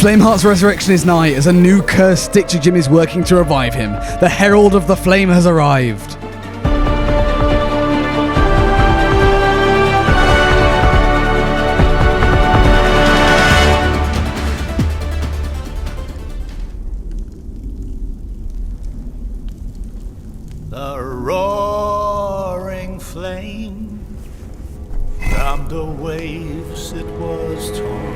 Flameheart's resurrection is nigh, as a new cursed Stitcher Jim is working to revive him. The Herald of the Flame has arrived. The roaring flame, from the waves it was torn.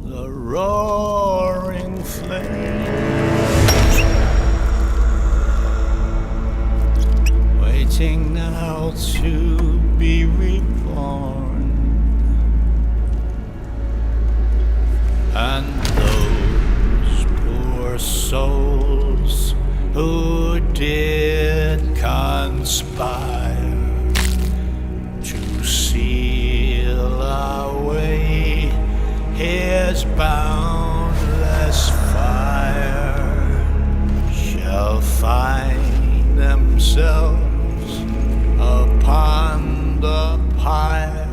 The roaring flame, waiting now to be reborn. And those poor souls who did conspire to seal away his boundless fire shall find themselves upon the pyre.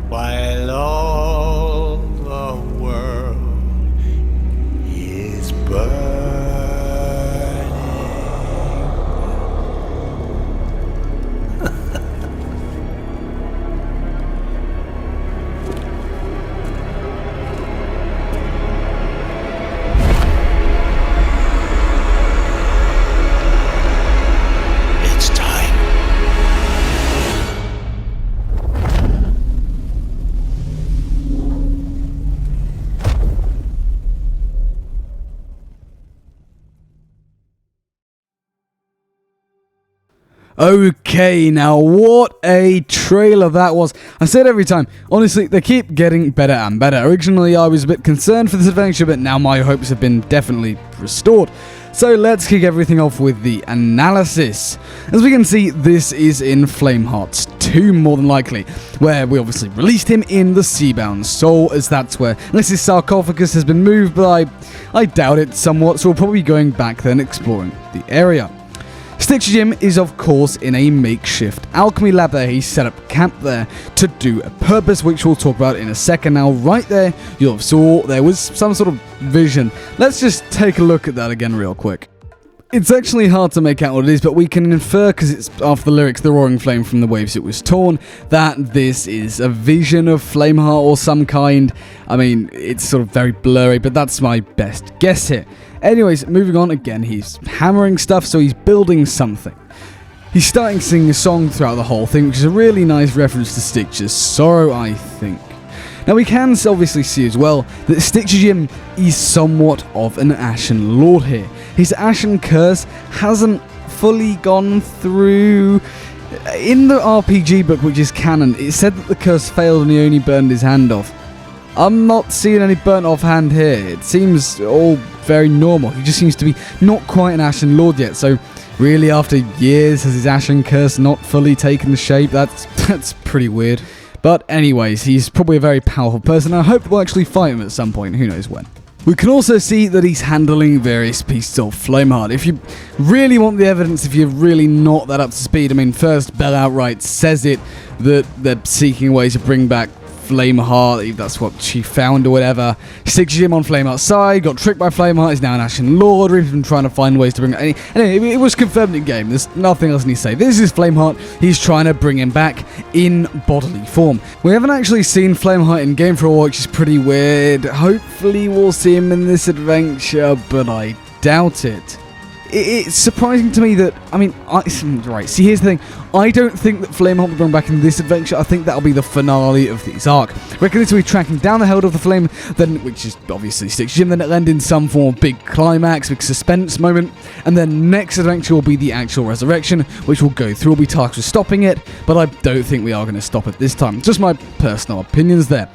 While all the world is burning. It's time. Okay, now what a trailer that was. I say it every time. Honestly, they keep getting better and better. Originally, I was a bit concerned for this adventure, but now my hopes have been definitely restored. So let's kick everything off with the analysis. As we can see, this is in Flamehearts 2, more than likely, where we obviously released him in the Seabound Soul, as that's where, unless his sarcophagus has been moved, but I doubt it somewhat, so we'll probably be going back then exploring the area. Stitcher Jim is of course in a makeshift alchemy lab there. He set up camp there to do a purpose, which we'll talk about in a second. Now right there, you'll have saw there was some sort of vision. Let's just take a look at that again real quick. It's actually hard to make out what it is, but we can infer, because it's after the lyrics, the roaring flame from the waves it was torn, that this is a vision of Flameheart or some kind. I mean, it's sort of very blurry, but that's my best guess here. Anyways, moving on again, he's hammering stuff, so he's building something. He's starting singing a song throughout the whole thing, which is a really nice reference to Stitcher's sorrow, I think. Now we can obviously see as well that Stitcher Jim is somewhat of an Ashen Lord here. His Ashen Curse hasn't fully gone through. In the RPG book, which is canon, it said that the curse failed and he only burned his hand off. I'm not seeing any burnt off hand here. It seems all very normal. He just seems to be not quite an Ashen Lord yet, so really after years has his Ashen Curse not fully taken shape? That's pretty weird. But anyways, he's probably a very powerful person. I hope we'll actually fight him at some point, who knows when. We can also see that he's handling various pieces of Flameheart. If you really want the evidence, if you're really not that up to speed, I mean, first Belle outright says it, that they're seeking ways to bring back Flameheart, that's what she found or whatever. Stitcher Jim on Flameheart's side, got tricked by Flameheart, is now an Ashen Lord. We've been trying to find ways to bring it. Anyway, it was confirmed in game. There's nothing else I need to say. This is Flameheart. He's trying to bring him back in bodily form. We haven't actually seen Flameheart in game for a while, which is pretty weird. Hopefully we'll see him in this adventure, but I doubt it. It's surprising to me that, I mean, right, see, here's the thing. I don't think that Flameheart will bring back in this adventure. I think that'll be the finale of this arc. I reckon this will be tracking down the Herald of the Flame, then, which is obviously Stitcher Jim, then it'll end in some form of big climax, big suspense moment, and then next adventure will be the actual resurrection, which we'll go through. We'll be tasked with stopping it, but I don't think we are going to stop it this time. Just my personal opinions there.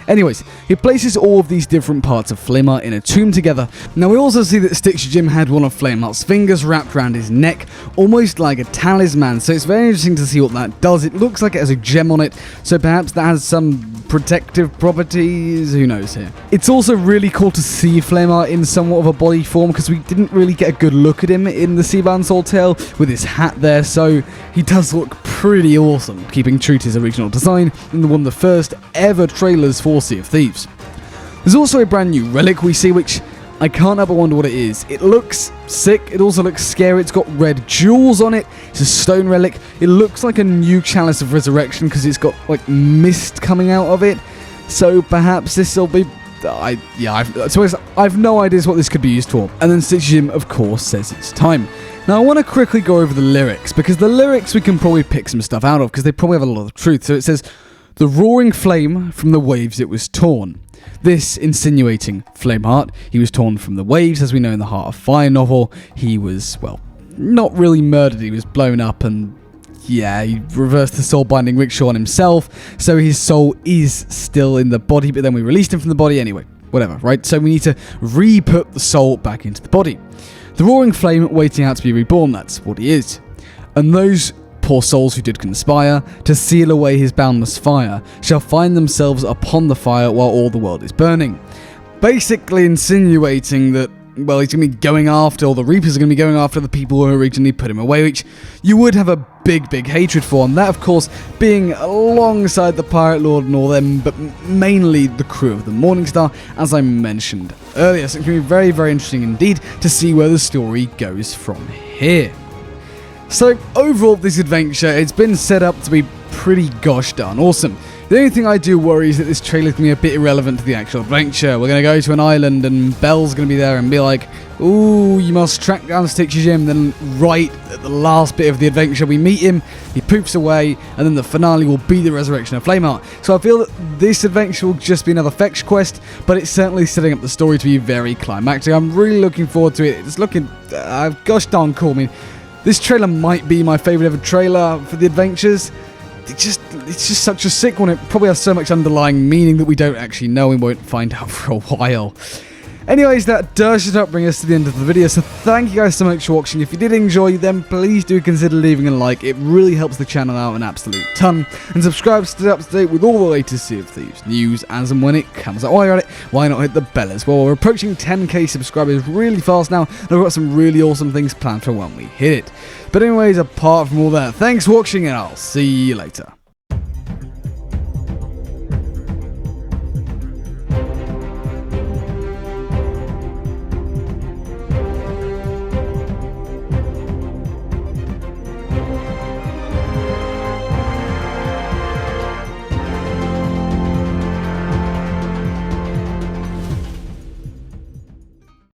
Anyways, he places all of these different parts of Flameheart in a tomb together. Now we also see that Stitcher Jim had one of Flameheart's fingers wrapped around his neck, almost like a talisman, so it's very interesting to see what that does. It looks like it has a gem on it, so perhaps that has some protective properties, who knows here. It's also really cool to see Flameheart in somewhat of a body form, because we didn't really get a good look at him in the Seabound Soul tale with his hat there, so he does look pretty awesome, keeping true to his original design in one of the first ever trailers for Sea of Thieves. There's also a brand new relic we see, which I can't help but wonder what it is. It looks sick, it also looks scary, it's got red jewels on it, it's a stone relic, it looks like a new Chalice of Resurrection because it's got like mist coming out of it, so perhaps this will be... I've no idea what this could be used for. And then JIMS, of course, says it's time. Now I want to quickly go over the lyrics, because the lyrics we can probably pick some stuff out of, because they probably have a lot of truth. So it says, "The roaring flame from the waves it was torn." This insinuating Flameheart. He was torn from the waves, as we know in the Heart of Fire novel. He was, well, not really murdered, he was blown up, and yeah, he reversed the soul binding rickshaw on himself, so his soul is still in the body, but then we released him from the body anyway. Whatever, right? So we need to re-put the soul back into the body. The roaring flame waiting out to be reborn, that's what he is. And those poor souls who did conspire to seal away his boundless fire shall find themselves upon the fire while all the world is burning. Basically insinuating that, well, he's going to be going after, or the Reapers are going to be going after the people who originally put him away, which you would have a big hatred for, and that, of course, being alongside the Pirate Lord and all them, but mainly the crew of the Morningstar, as I mentioned earlier. So it's going to be very, very interesting indeed to see where the story goes from here. So, overall, this adventure, it's been set up to be pretty gosh darn awesome. The only thing I do worry is that this trailer is going to be a bit irrelevant to the actual adventure. We're going to go to an island and Belle's going to be there and be like, "Ooh, you must track down Stitch's Jim." Then right at the last bit of the adventure, we meet him, he poofs away, and then the finale will be the resurrection of Flameheart. So I feel that this adventure will just be another fetch quest, but it's certainly setting up the story to be very climactic. I'm really looking forward to it. It's looking, gosh darn cool. I mean, this trailer might be my favourite ever trailer for the adventures. It's just such a sick one. It probably has so much underlying meaning that we don't actually know and won't find out for a while. Anyways, that does just about bring us to the end of the video, so thank you guys so much for watching. If you did enjoy, then please do consider leaving a like. It really helps the channel out an absolute ton. And subscribe to stay up to date with all the latest Sea of Thieves news as and when it comes out. While you're at it, why not hit the bell as well? We're approaching 10k subscribers really fast now, and I've got some really awesome things planned for when we hit it. But anyways, apart from all that, thanks for watching, and I'll see you later.